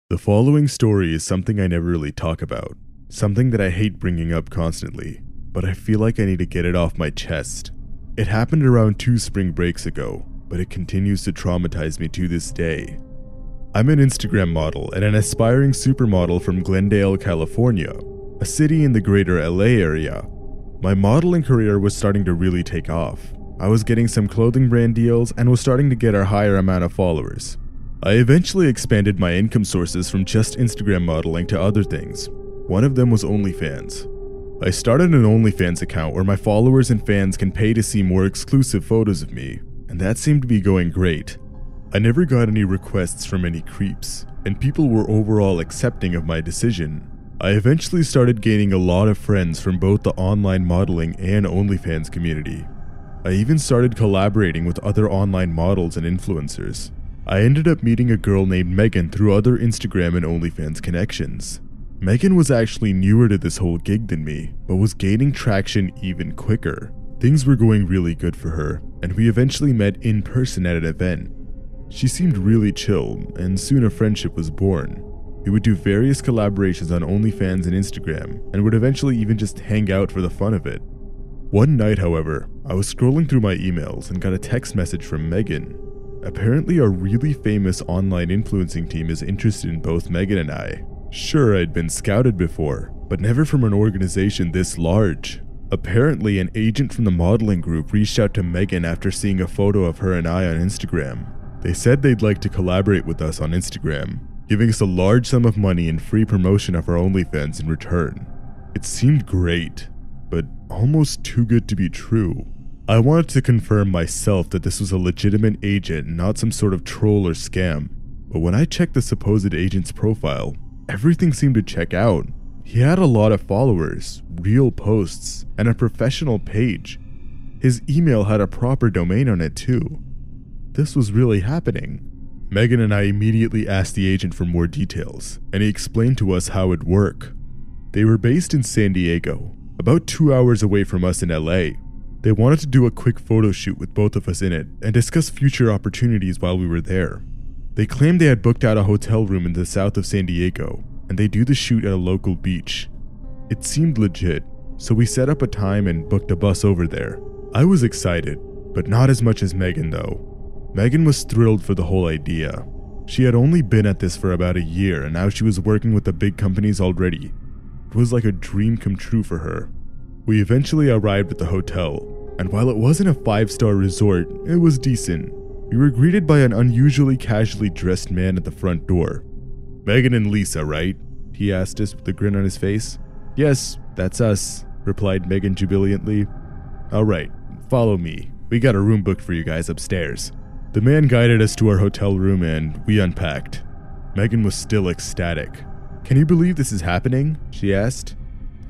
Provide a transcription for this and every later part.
The following story is something I never really talk about, something that I hate bringing up constantly, but I feel like I need to get it off my chest. It happened around 2 spring breaks ago, but it continues to traumatize me to this day. I'm an Instagram model and an aspiring supermodel from Glendale, California, a city in the greater LA area. My modeling career was starting to really take off. I was getting some clothing brand deals and was starting to get a higher amount of followers. I eventually expanded my income sources from just Instagram modeling to other things. One of them was OnlyFans. I started an OnlyFans account where my followers and fans can pay to see more exclusive photos of me, and that seemed to be going great. I never got any requests from any creeps, and people were overall accepting of my decision. I eventually started gaining a lot of friends from both the online modeling and OnlyFans community. I even started collaborating with other online models and influencers. I ended up meeting a girl named Megan through other Instagram and OnlyFans connections. Megan was actually newer to this whole gig than me, but was gaining traction even quicker. Things were going really good for her, and we eventually met in person at an event. She seemed really chill, and soon a friendship was born. We would do various collaborations on OnlyFans and Instagram, and would eventually even just hang out for the fun of it. One night, however, I was scrolling through my emails and got a text message from Megan. Apparently, a really famous online influencing team is interested in both Megan and I. Sure, I'd been scouted before, but never from an organization this large. Apparently, an agent from the modeling group reached out to Megan after seeing a photo of her and I on Instagram. They said they'd like to collaborate with us on Instagram, giving us a large sum of money and free promotion of our OnlyFans in return. It seemed great, but almost too good to be true. I wanted to confirm myself that this was a legitimate agent and not some sort of troll or scam, but when I checked the supposed agent's profile, everything seemed to check out. He had a lot of followers, real posts, and a professional page. His email had a proper domain on it too. This was really happening. Megan and I immediately asked the agent for more details, and he explained to us how it'd work. They were based in San Diego, about 2 hours away from us in LA. They wanted to do a quick photo shoot with both of us in it and discuss future opportunities while we were there. They claimed they had booked out a hotel room in the south of San Diego, and they do the shoot at a local beach. It seemed legit, so we set up a time and booked a bus over there. I was excited, but not as much as Megan though. Megan was thrilled for the whole idea. She had only been at this for about a year, and now she was working with the big companies already. It was like a dream come true for her. We eventually arrived at the hotel, and while it wasn't a 5-star resort, it was decent. We were greeted by an unusually casually dressed man at the front door. "Megan and Lisa, right?" he asked us with a grin on his face. "Yes, that's us," replied Megan jubilantly. "Alright, follow me. We got a room booked for you guys upstairs." The man guided us to our hotel room and we unpacked. Megan was still ecstatic. "Can you believe this is happening?" she asked.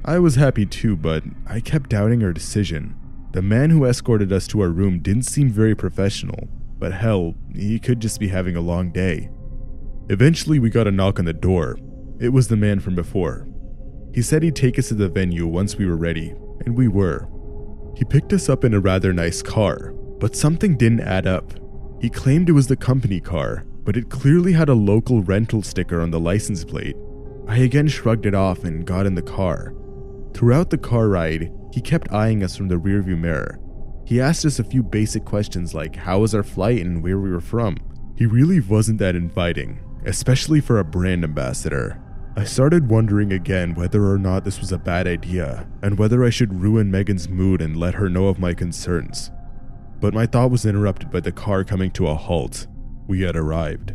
I was happy too, but I kept doubting our decision. The man who escorted us to our room didn't seem very professional, but hell, he could just be having a long day. Eventually, we got a knock on the door. It was the man from before. He said he'd take us to the venue once we were ready, and we were. He picked us up in a rather nice car, but something didn't add up. He claimed it was the company car, but it clearly had a local rental sticker on the license plate. I again shrugged it off and got in the car. Throughout the car ride, he kept eyeing us from the rearview mirror. He asked us a few basic questions like how was our flight and where we were from. He really wasn't that inviting, especially for a brand ambassador. I started wondering again whether or not this was a bad idea, and whether I should ruin Megan's mood and let her know of my concerns. But my thought was interrupted by the car coming to a halt. We had arrived.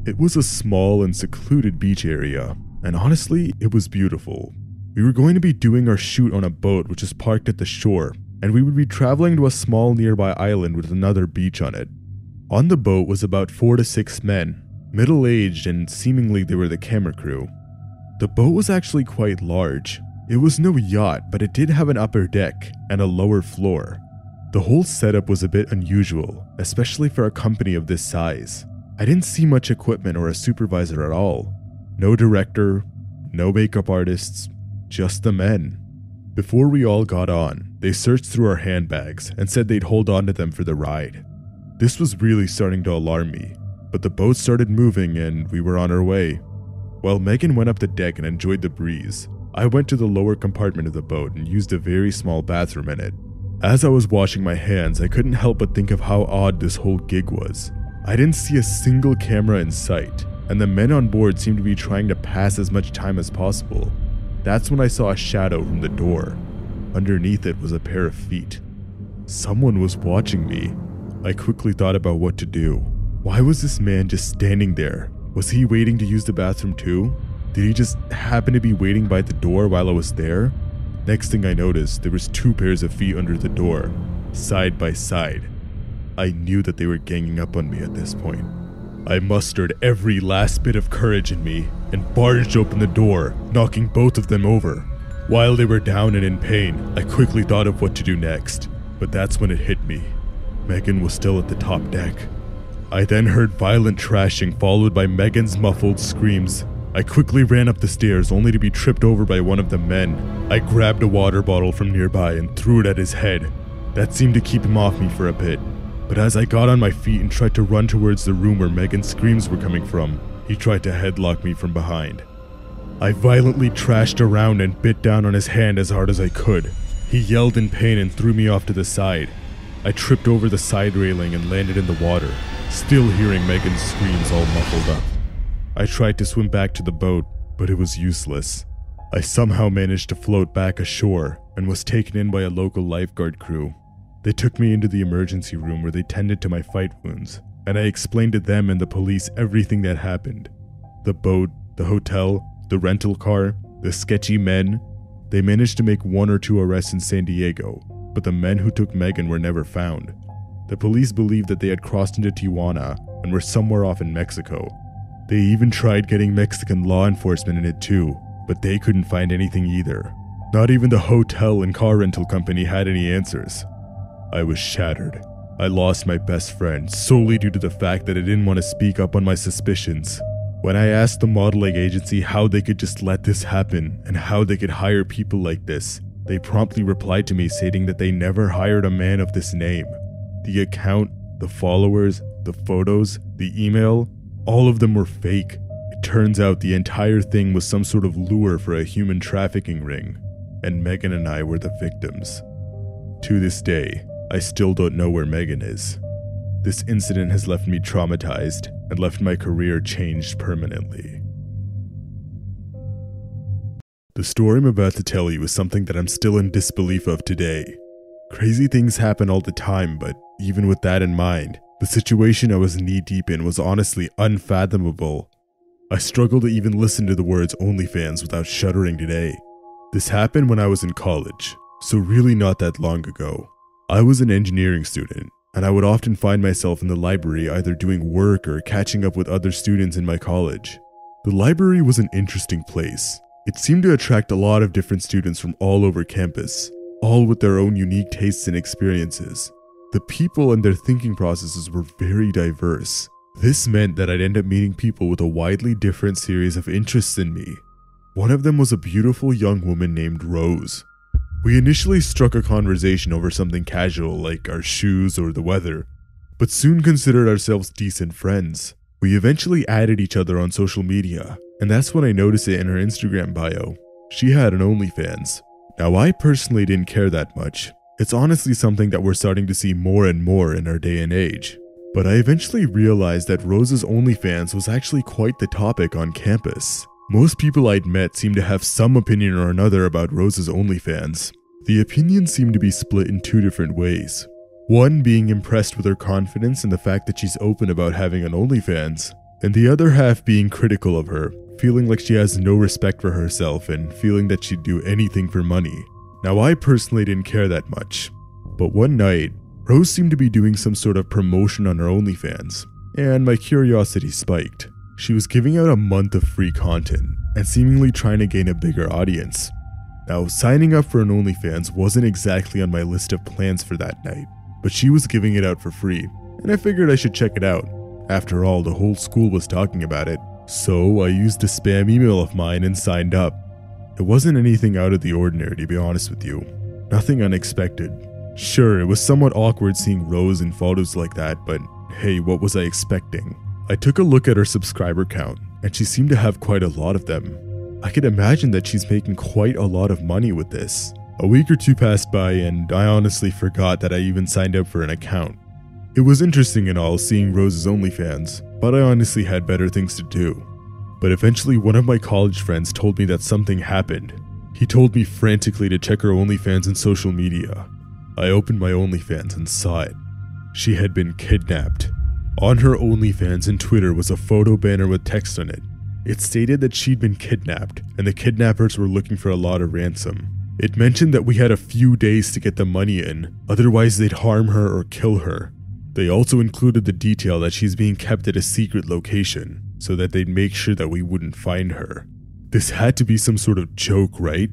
It was a small and secluded beach area, and honestly, it was beautiful. We were going to be doing our shoot on a boat which was parked at the shore, and we would be traveling to a small nearby island with another beach on it. On the boat was about 4 to 6 men, middle-aged, and seemingly they were the camera crew. The boat was actually quite large. It was no yacht, but it did have an upper deck and a lower floor. The whole setup was a bit unusual, especially for a company of this size. I didn't see much equipment or a supervisor at all. No director, no makeup artists, just the men. Before we all got on, they searched through our handbags and said they'd hold on to them for the ride. This was really starting to alarm me, but the boat started moving and we were on our way. While Megan went up the deck and enjoyed the breeze, I went to the lower compartment of the boat and used a very small bathroom in it. As I was washing my hands, I couldn't help but think of how odd this whole gig was. I didn't see a single camera in sight, and the men on board seemed to be trying to pass as much time as possible. That's when I saw a shadow from the door. Underneath it was a pair of feet. Someone was watching me. I quickly thought about what to do. Why was this man just standing there? Was he waiting to use the bathroom too? Did he just happen to be waiting by the door while I was there? Next thing I noticed, there was 2 pairs of feet under the door, side by side. I knew that they were ganging up on me at this point. I mustered every last bit of courage in me and barged open the door, knocking both of them over. While they were down and in pain, I quickly thought of what to do next, but that's when it hit me. Megan was still at the top deck. I then heard violent trashing followed by Megan's muffled screams. I quickly ran up the stairs only to be tripped over by one of the men. I grabbed a water bottle from nearby and threw it at his head. That seemed to keep him off me for a bit. But as I got on my feet and tried to run towards the room where Megan's screams were coming from, he tried to headlock me from behind. I violently trashed around and bit down on his hand as hard as I could. He yelled in pain and threw me off to the side. I tripped over the side railing and landed in the water, still hearing Megan's screams all muffled up. I tried to swim back to the boat, but it was useless. I somehow managed to float back ashore and was taken in by a local lifeguard crew. They took me into the emergency room where they tended to my fight wounds, and I explained to them and the police everything that happened. The boat, the hotel, the rental car, the sketchy men. They managed to make 1 or 2 arrests in San Diego, but the men who took Megan were never found. The police believed that they had crossed into Tijuana and were somewhere off in Mexico. They even tried getting Mexican law enforcement in it too, but they couldn't find anything either. Not even the hotel and car rental company had any answers. I was shattered. I lost my best friend solely due to the fact that I didn't want to speak up on my suspicions. When I asked the modeling agency how they could just let this happen and how they could hire people like this, they promptly replied to me stating that they never hired a man of this name. The account, the followers, the photos, the email, all of them were fake. It turns out the entire thing was some sort of lure for a human trafficking ring, and Megan and I were the victims. To this day, I still don't know where Megan is. This incident has left me traumatized and left my career changed permanently. The story I'm about to tell you is something that I'm still in disbelief of today. Crazy things happen all the time, but even with that in mind, the situation I was knee-deep in was honestly unfathomable. I struggle to even listen to the words OnlyFans without shuddering today. This happened when I was in college, so really not that long ago. I was an engineering student, and I would often find myself in the library either doing work or catching up with other students in my college. The library was an interesting place. It seemed to attract a lot of different students from all over campus, all with their own unique tastes and experiences. The people and their thinking processes were very diverse. This meant that I'd end up meeting people with a widely different series of interests in me. One of them was a beautiful young woman named Rose. We initially struck a conversation over something casual like our shoes or the weather, but soon considered ourselves decent friends. We eventually added each other on social media, and that's when I noticed it in her Instagram bio. She had an OnlyFans. Now I personally didn't care that much. It's honestly something that we're starting to see more and more in our day and age. But I eventually realized that Rose's OnlyFans was actually quite the topic on campus. Most people I'd met seemed to have some opinion or another about Rose's OnlyFans. The opinions seemed to be split in 2 different ways. One being impressed with her confidence and the fact that she's open about having an OnlyFans, and the other half being critical of her, feeling like she has no respect for herself and feeling that she'd do anything for money. Now I personally didn't care that much, but one night, Rose seemed to be doing some sort of promotion on her OnlyFans, and my curiosity spiked. She was giving out a month of free content, and seemingly trying to gain a bigger audience. Now, signing up for an OnlyFans wasn't exactly on my list of plans for that night, but she was giving it out for free, and I figured I should check it out. After all, the whole school was talking about it, so I used a spam email of mine and signed up. It wasn't anything out of the ordinary, to be honest with you. Nothing unexpected. Sure, it was somewhat awkward seeing Rose in photos like that, but hey, what was I expecting? I took a look at her subscriber count, and she seemed to have quite a lot of them. I could imagine that she's making quite a lot of money with this. A week or two passed by and I honestly forgot that I even signed up for an account. It was interesting and all seeing Rose's OnlyFans, but I honestly had better things to do. But eventually one of my college friends told me that something happened. He told me frantically to check her OnlyFans and social media. I opened my OnlyFans and saw it. She had been kidnapped. On her OnlyFans and Twitter was a photo banner with text on it. It stated that she'd been kidnapped and the kidnappers were looking for a lot of ransom. It mentioned that we had a few days to get the money in, otherwise they'd harm her or kill her. They also included the detail that she's being kept at a secret location, so that they'd make sure that we wouldn't find her. This had to be some sort of joke, right?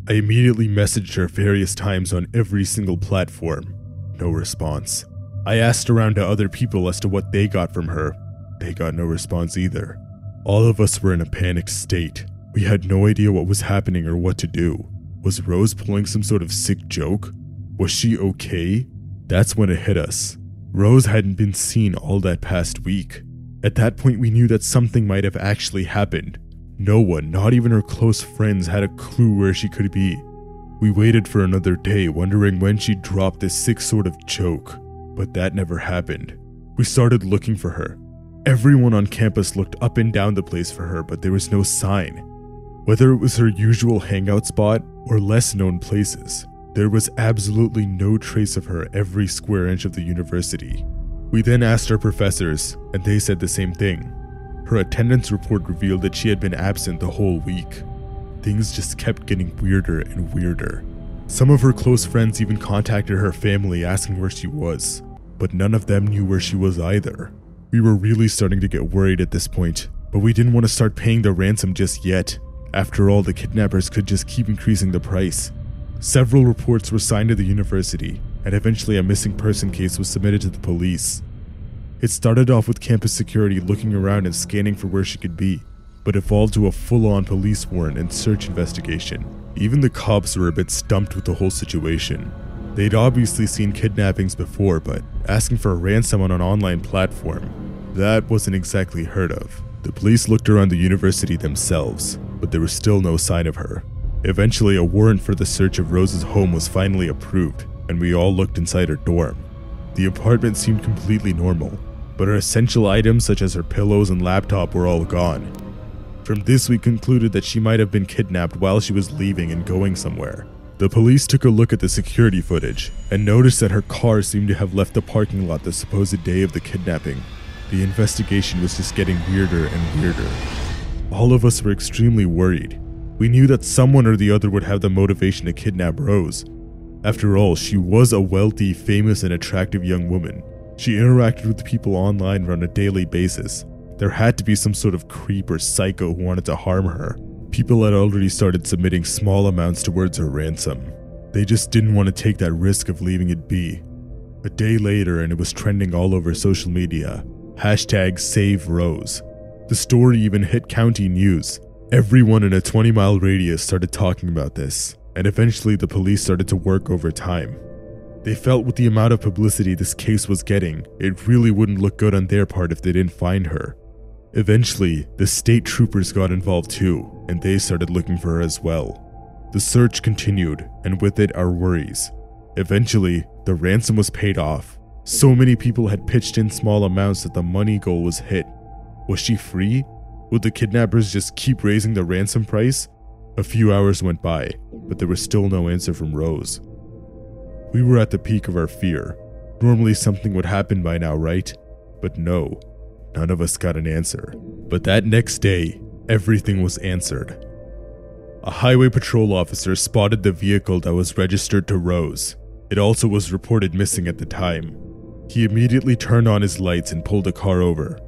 I immediately messaged her various times on every single platform. No response. I asked around to other people as to what they got from her. They got no response either. All of us were in a panicked state. We had no idea what was happening or what to do. Was Rose pulling some sort of sick joke? Was she okay? That's when it hit us. Rose hadn't been seen all that past week. At that point we knew that something might have actually happened. No one, not even her close friends, had a clue where she could be. We waited for another day, wondering when she'd drop this sick sort of joke, but that never happened. We started looking for her. Everyone on campus looked up and down the place for her, but there was no sign. Whether it was her usual hangout spot or less known places, there was absolutely no trace of her every square inch of the university. We then asked our professors, and they said the same thing. Her attendance report revealed that she had been absent the whole week. Things just kept getting weirder and weirder. Some of her close friends even contacted her family asking where she was, but none of them knew where she was either. We were really starting to get worried at this point, but we didn't want to start paying the ransom just yet. After all, the kidnappers could just keep increasing the price. Several reports were signed to the university, and eventually a missing person case was submitted to the police. It started off with campus security looking around and scanning for where she could be, but evolved to a full-on police warrant and search investigation. Even the cops were a bit stumped with the whole situation. They'd obviously seen kidnappings before, but asking for a ransom on an online platform, that wasn't exactly heard of. The police looked around the university themselves, but there was still no sign of her. Eventually, a warrant for the search of Rose's home was finally approved, and we all looked inside her dorm. The apartment seemed completely normal, but her essential items such as her pillows and laptop were all gone. From this, we concluded that she might have been kidnapped while she was leaving and going somewhere. The police took a look at the security footage and noticed that her car seemed to have left the parking lot the supposed day of the kidnapping. The investigation was just getting weirder and weirder. All of us were extremely worried. We knew that someone or the other would have the motivation to kidnap Rose. After all, she was a wealthy, famous, and attractive young woman. She interacted with people online on a daily basis. There had to be some sort of creep or psycho who wanted to harm her. People had already started submitting small amounts towards her ransom. They just didn't want to take that risk of leaving it be. A day later, and it was trending all over social media. #SaveRose. The story even hit county news. Everyone in a 20-mile radius started talking about this, and eventually the police started to work overtime. They felt with the amount of publicity this case was getting, it really wouldn't look good on their part if they didn't find her. Eventually, the state troopers got involved too, and they started looking for her as well. The search continued, and with it our worries. Eventually, the ransom was paid off. So many people had pitched in small amounts that the money goal was hit. Was she free? Would the kidnappers just keep raising the ransom price? A few hours went by, but there was still no answer from Rose. We were at the peak of our fear. Normally something would happen by now, right? But no, none of us got an answer. But that next day, everything was answered. A highway patrol officer spotted the vehicle that was registered to Rose. It also was reported missing at the time. He immediately turned on his lights and pulled the car over.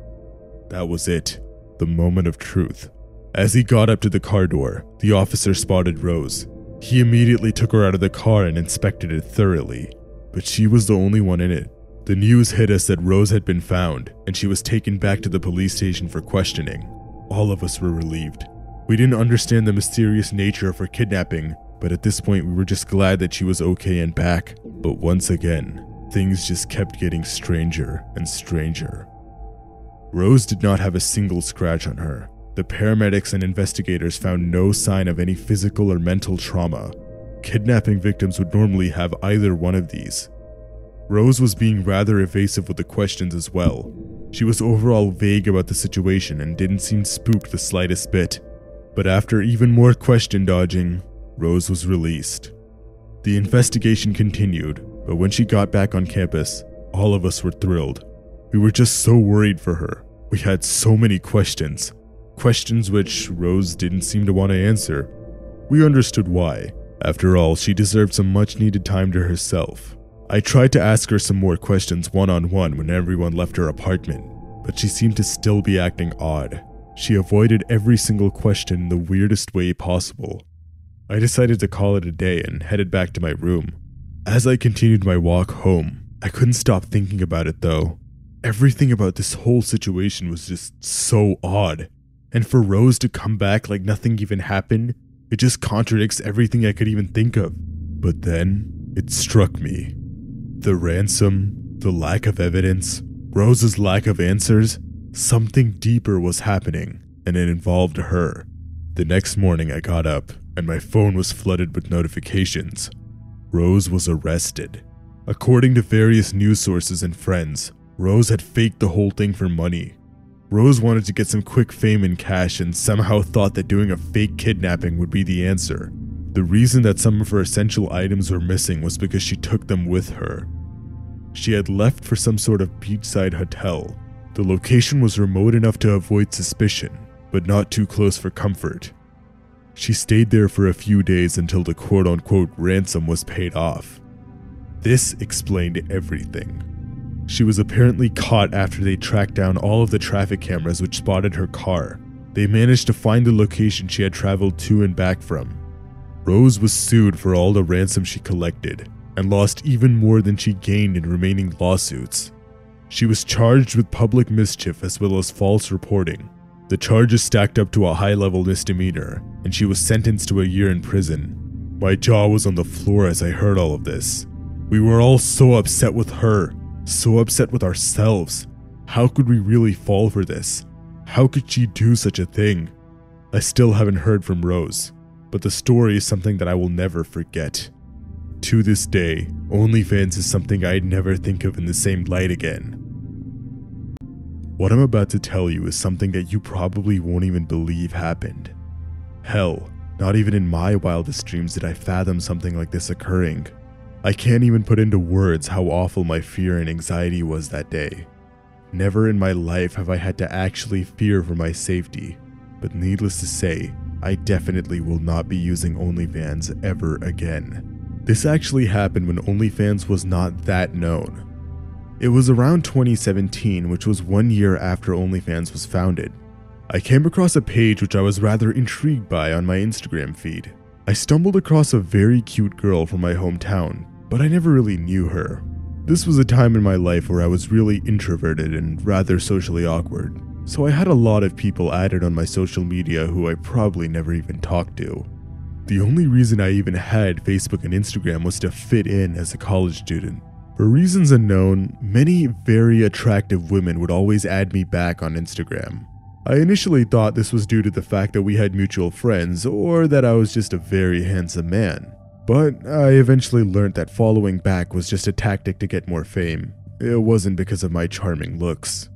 That was it, the moment of truth. As he got up to the car door, the officer spotted Rose. He immediately took her out of the car and inspected it thoroughly, but she was the only one in it. The news hit us that Rose had been found, and she was taken back to the police station for questioning. All of us were relieved. We didn't understand the mysterious nature of her kidnapping, but at this point we were just glad that she was okay and back. But once again, things just kept getting stranger and stranger. Rose did not have a single scratch on her. The paramedics and investigators found no sign of any physical or mental trauma. Kidnapping victims would normally have either one of these. Rose was being rather evasive with the questions as well. She was overall vague about the situation and didn't seem spooked the slightest bit. But after even more question dodging, Rose was released. The investigation continued, but when she got back on campus, all of us were thrilled. We were just so worried for her. We had so many questions. Questions which Rose didn't seem to want to answer. We understood why. After all, she deserved some much needed time to herself. I tried to ask her some more questions one-on-one when everyone left her apartment, but she seemed to still be acting odd. She avoided every single question in the weirdest way possible. I decided to call it a day and headed back to my room. As I continued my walk home, I couldn't stop thinking about it though. Everything about this whole situation was just so odd. And for Rose to come back like nothing even happened, it just contradicts everything I could even think of. But then, it struck me. The ransom, the lack of evidence, Rose's lack of answers, something deeper was happening, and it involved her. The next morning I got up, and my phone was flooded with notifications. Rose was arrested. According to various news sources and friends, Rose had faked the whole thing for money. Rose wanted to get some quick fame and cash and somehow thought that doing a fake kidnapping would be the answer. The reason that some of her essential items were missing was because she took them with her. She had left for some sort of beachside hotel. The location was remote enough to avoid suspicion, but not too close for comfort. She stayed there for a few days until the quote-unquote ransom was paid off. This explained everything. She was apparently caught after they tracked down all of the traffic cameras which spotted her car. They managed to find the location she had traveled to and back from. Rose was sued for all the ransom she collected, and lost even more than she gained in remaining lawsuits. She was charged with public mischief as well as false reporting. The charges stacked up to a high-level misdemeanor, and she was sentenced to a year in prison. My jaw was on the floor as I heard all of this. We were all so upset with her. So upset with ourselves. How could we really fall for this? How could she do such a thing? I still haven't heard from Rose, but the story is something that I will never forget. To this day, OnlyFans is something I'd never think of in the same light again. What I'm about to tell you is something that you probably won't even believe happened. Hell, not even in my wildest dreams did I fathom something like this occurring. I can't even put into words how awful my fear and anxiety was that day. Never in my life have I had to actually fear for my safety, but needless to say, I definitely will not be using OnlyFans ever again. This actually happened when OnlyFans was not that known. It was around 2017, which was 1 year after OnlyFans was founded. I came across a page which I was rather intrigued by on my Instagram feed. I stumbled across a very cute girl from my hometown, but I never really knew her. This was a time in my life where I was really introverted and rather socially awkward, so I had a lot of people added on my social media who I probably never even talked to. The only reason I even had Facebook and Instagram was to fit in as a college student. For reasons unknown, many very attractive women would always add me back on Instagram. I initially thought this was due to the fact that we had mutual friends or that I was just a very handsome man. But I eventually learned that following back was just a tactic to get more fame. It wasn't because of my charming looks.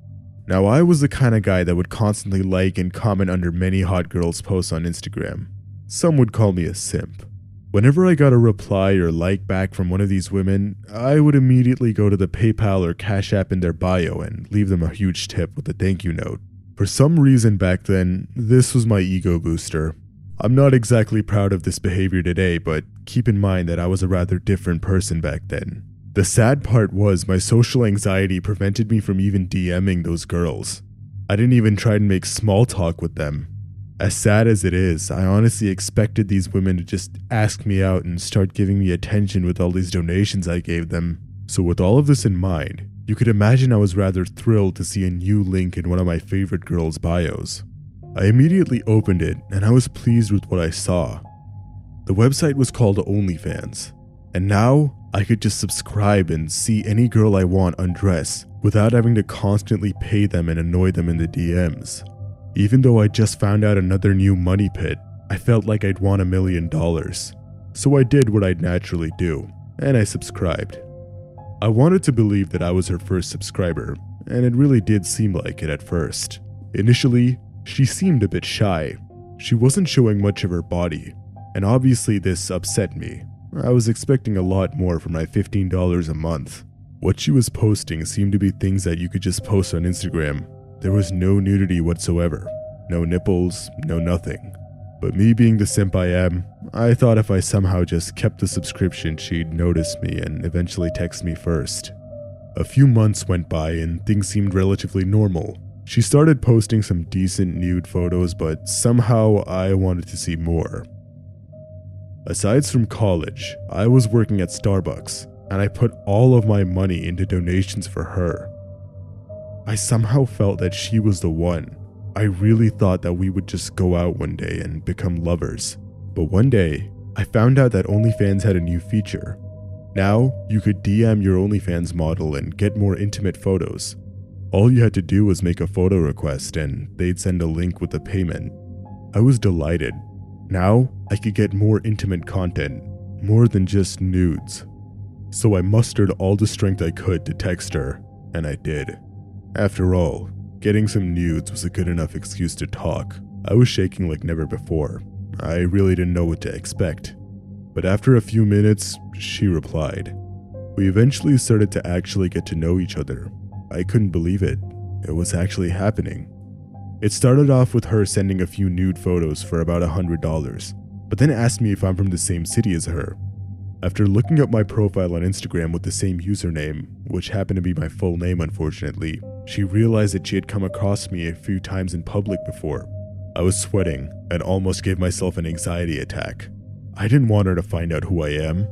Now I was the kind of guy that would constantly like and comment under many hot girls' posts on Instagram. Some would call me a simp. Whenever I got a reply or like back from one of these women, I would immediately go to the PayPal or Cash App in their bio and leave them a huge tip with a thank you note. For some reason back then, this was my ego booster. I'm not exactly proud of this behavior today, but keep in mind that I was a rather different person back then. The sad part was my social anxiety prevented me from even DMing those girls. I didn't even try to make small talk with them. As sad as it is, I honestly expected these women to just ask me out and start giving me attention with all these donations I gave them. So with all of this in mind, you could imagine I was rather thrilled to see a new link in one of my favorite girls' bios. I immediately opened it and I was pleased with what I saw. The website was called OnlyFans, and now I could just subscribe and see any girl I want undress without having to constantly pay them and annoy them in the DMs. Even though I just found out another new money pit, I felt like I'd won $1 million. So I did what I'd naturally do, and I subscribed. I wanted to believe that I was her first subscriber, and it really did seem like it at first. Initially, she seemed a bit shy. She wasn't showing much of her body, and obviously this upset me. I was expecting a lot more for my $15 a month. What she was posting seemed to be things that you could just post on Instagram. There was no nudity whatsoever. No nipples, no nothing. But me being the simp I am, I thought if I somehow just kept the subscription, she'd notice me and eventually text me first. A few months went by and things seemed relatively normal. She started posting some decent nude photos, but somehow I wanted to see more. Aside from college, I was working at Starbucks, and I put all of my money into donations for her. I somehow felt that she was the one. I really thought that we would just go out one day and become lovers. But one day, I found out that OnlyFans had a new feature. Now, you could DM your OnlyFans model and get more intimate photos. All you had to do was make a photo request and they'd send a link with the payment. I was delighted. Now, I could get more intimate content, more than just nudes. So I mustered all the strength I could to text her, and I did. After all, getting some nudes was a good enough excuse to talk. I was shaking like never before. I really didn't know what to expect. But after a few minutes, she replied. We eventually started to actually get to know each other. I couldn't believe it. It was actually happening. It started off with her sending a few nude photos for about $100, but then asked me if I'm from the same city as her. After looking up my profile on Instagram with the same username, which happened to be my full name unfortunately, she realized that she had come across me a few times in public before. I was sweating and almost gave myself an anxiety attack. I didn't want her to find out who I am.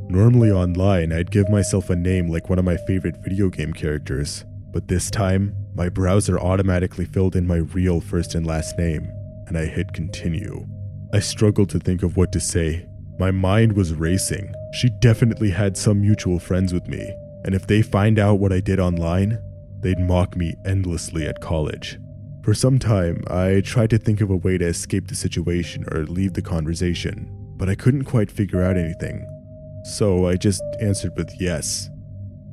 Normally online, I'd give myself a name like one of my favorite video game characters, but this time, my browser automatically filled in my real first and last name, and I hit continue. I struggled to think of what to say. My mind was racing. She definitely had some mutual friends with me, and if they find out what I did online, they'd mock me endlessly at college. For some time, I tried to think of a way to escape the situation or leave the conversation, but I couldn't quite figure out anything. So I just answered with yes.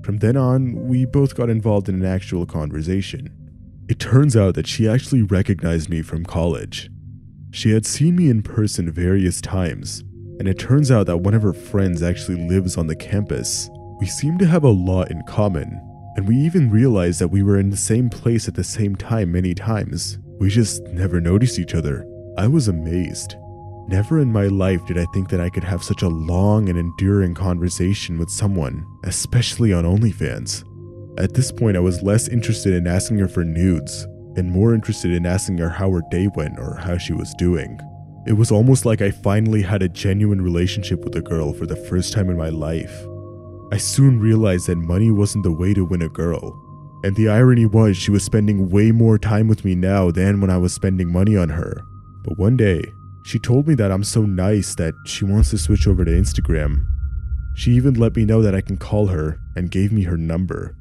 From then on, we both got involved in an actual conversation. It turns out that she actually recognized me from college. She had seen me in person various times, and it turns out that one of her friends actually lives on the campus. We seem to have a lot in common, and we even realized that we were in the same place at the same time many times. We just never noticed each other. I was amazed. Never in my life did I think that I could have such a long and enduring conversation with someone, especially on OnlyFans. At this point, I was less interested in asking her for nudes, and more interested in asking her how her day went or how she was doing. It was almost like I finally had a genuine relationship with a girl for the first time in my life. I soon realized that money wasn't the way to win a girl, and the irony was she was spending way more time with me now than when I was spending money on her. But one day, she told me that I'm so nice that she wants to switch over to Instagram. She even let me know that I can call her and gave me her number.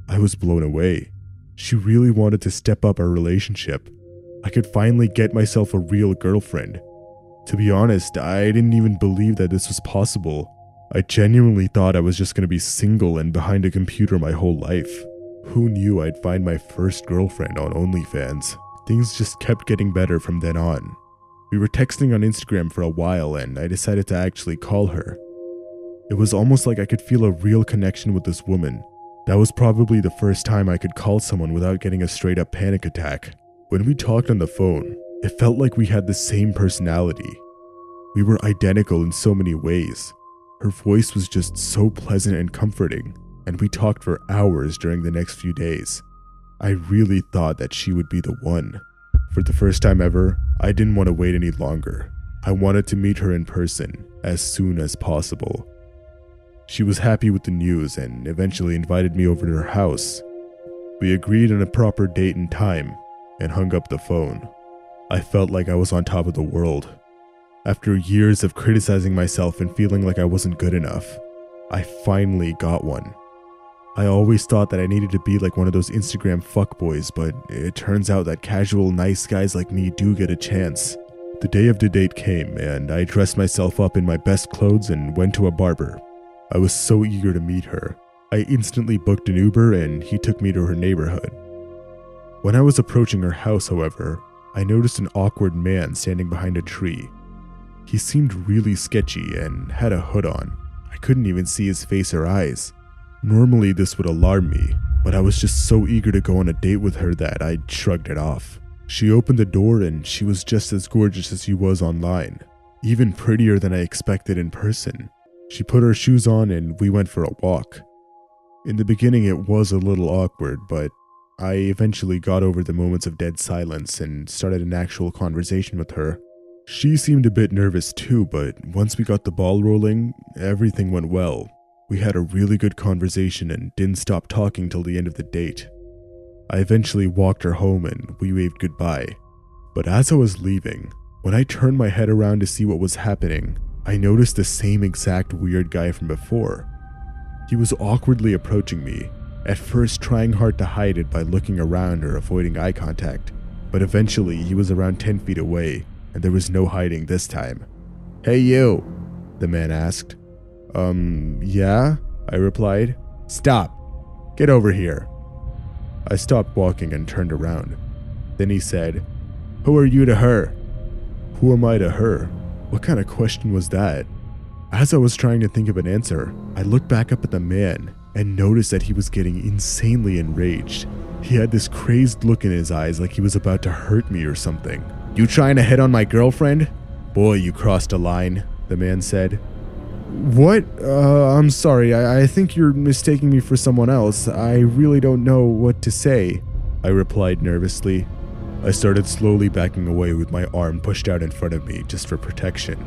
I was blown away. She really wanted to step up our relationship. I could finally get myself a real girlfriend. To be honest, I didn't even believe that this was possible. I genuinely thought I was just going to be single and behind a computer my whole life. Who knew I'd find my first girlfriend on OnlyFans? Things just kept getting better from then on. We were texting on Instagram for a while and I decided to actually call her. It was almost like I could feel a real connection with this woman. That was probably the first time I could call someone without getting a straight up panic attack. When we talked on the phone, it felt like we had the same personality. We were identical in so many ways. Her voice was just so pleasant and comforting, and we talked for hours during the next few days. I really thought that she would be the one. For the first time ever, I didn't want to wait any longer. I wanted to meet her in person as soon as possible. She was happy with the news and eventually invited me over to her house. We agreed on a proper date and time and hung up the phone. I felt like I was on top of the world. After years of criticizing myself and feeling like I wasn't good enough, I finally got one. I always thought that I needed to be like one of those Instagram fuckboys, but it turns out that casual nice guys like me do get a chance. The day of the date came, and I dressed myself up in my best clothes and went to a barber. I was so eager to meet her. I instantly booked an Uber and he took me to her neighborhood. When I was approaching her house, however, I noticed an awkward man standing behind a tree. He seemed really sketchy and had a hood on. I couldn't even see his face or eyes. Normally this would alarm me, but I was just so eager to go on a date with her that I shrugged it off. She opened the door and she was just as gorgeous as she was online, even prettier than I expected in person. She put her shoes on and we went for a walk. In the beginning it was a little awkward, but I eventually got over the moments of dead silence and started an actual conversation with her. She seemed a bit nervous too, but once we got the ball rolling, everything went well. We had a really good conversation and didn't stop talking till the end of the date. I eventually walked her home and we waved goodbye. But as I was leaving, when I turned my head around to see what was happening, I noticed the same exact weird guy from before. He was awkwardly approaching me, at first trying hard to hide it by looking around or avoiding eye contact, but eventually he was around 10 feet away and there was no hiding this time. "Hey you," the man asked. Yeah, I replied. "Stop. Get over here." I stopped walking and turned around. Then he said, "Who are you to her?" Who am I to her? What kind of question was that? As I was trying to think of an answer, I looked back up at the man and noticed that he was getting insanely enraged. He had this crazed look in his eyes like he was about to hurt me or something. "You trying to hit on my girlfriend?" "Boy, you crossed a line," the man said. "What? I'm sorry, I think you're mistaking me for someone else. I really don't know what to say," I replied nervously. I started slowly backing away with my arm pushed out in front of me just for protection.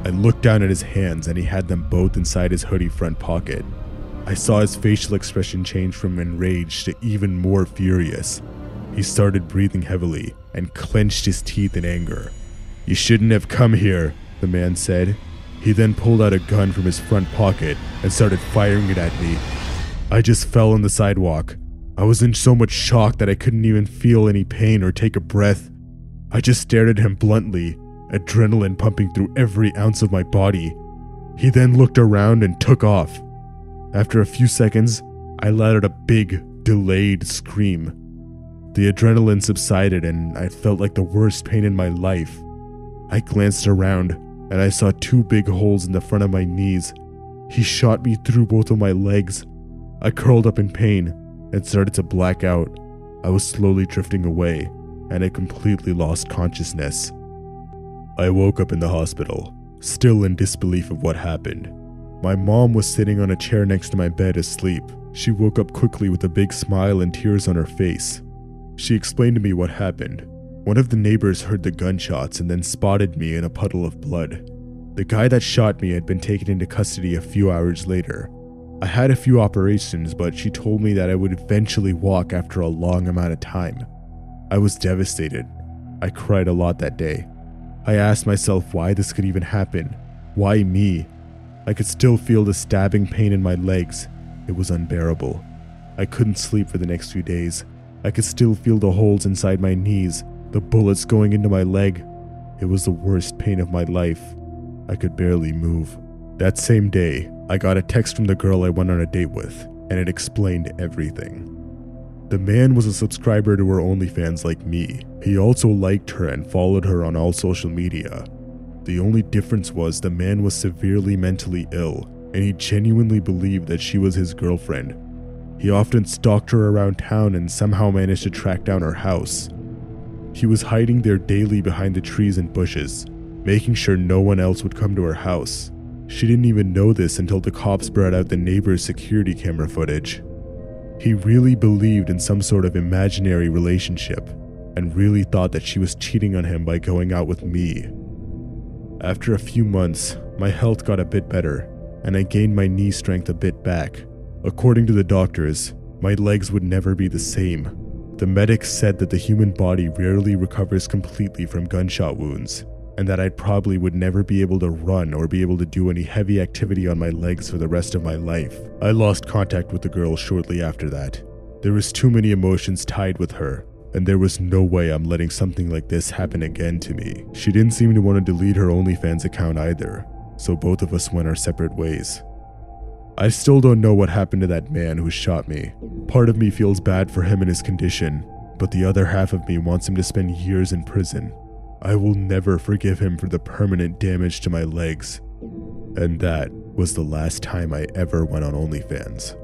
I looked down at his hands and he had them both inside his hoodie front pocket. I saw his facial expression change from enraged to even more furious. He started breathing heavily and clenched his teeth in anger. "You shouldn't have come here," the man said. He then pulled out a gun from his front pocket and started firing it at me. I just fell on the sidewalk. I was in so much shock that I couldn't even feel any pain or take a breath. I just stared at him bluntly, adrenaline pumping through every ounce of my body. He then looked around and took off. After a few seconds, I let out a big, delayed scream. The adrenaline subsided and I felt like the worst pain in my life. I glanced around and I saw two big holes in the front of my knees. He shot me through both of my legs. I curled up in pain and started to black out. I was slowly drifting away and I completely lost consciousness. I woke up in the hospital, still in disbelief of what happened. My mom was sitting on a chair next to my bed asleep. She woke up quickly with a big smile and tears on her face. She explained to me what happened. One of the neighbors heard the gunshots and then spotted me in a puddle of blood. The guy that shot me had been taken into custody a few hours later. I had a few operations, but she told me that I would eventually walk after a long amount of time. I was devastated. I cried a lot that day. I asked myself why this could even happen. Why me? I could still feel the stabbing pain in my legs. It was unbearable. I couldn't sleep for the next few days. I could still feel the holes inside my knees, the bullets going into my leg. It was the worst pain of my life. I could barely move. That same day, I got a text from the girl I went on a date with, and it explained everything. The man was a subscriber to her OnlyFans like me. He also liked her and followed her on all social media. The only difference was the man was severely mentally ill, and he genuinely believed that she was his girlfriend. He often stalked her around town and somehow managed to track down her house. He was hiding there daily behind the trees and bushes, making sure no one else would come to her house. She didn't even know this until the cops brought out the neighbor's security camera footage. He really believed in some sort of imaginary relationship and really thought that she was cheating on him by going out with me. After a few months, my health got a bit better and I gained my knee strength a bit back. According to the doctors, my legs would never be the same. The medics said that the human body rarely recovers completely from gunshot wounds. and that I probably would never be able to run or be able to do any heavy activity on my legs for the rest of my life. I lost contact with the girl shortly after that. There was too many emotions tied with her, and there was no way I'm letting something like this happen again to me. She didn't seem to want to delete her OnlyFans account either, so both of us went our separate ways. I still don't know what happened to that man who shot me. Part of me feels bad for him and his condition, but the other half of me wants him to spend years in prison. I will never forgive him for the permanent damage to my legs. And that was the last time I ever went on OnlyFans.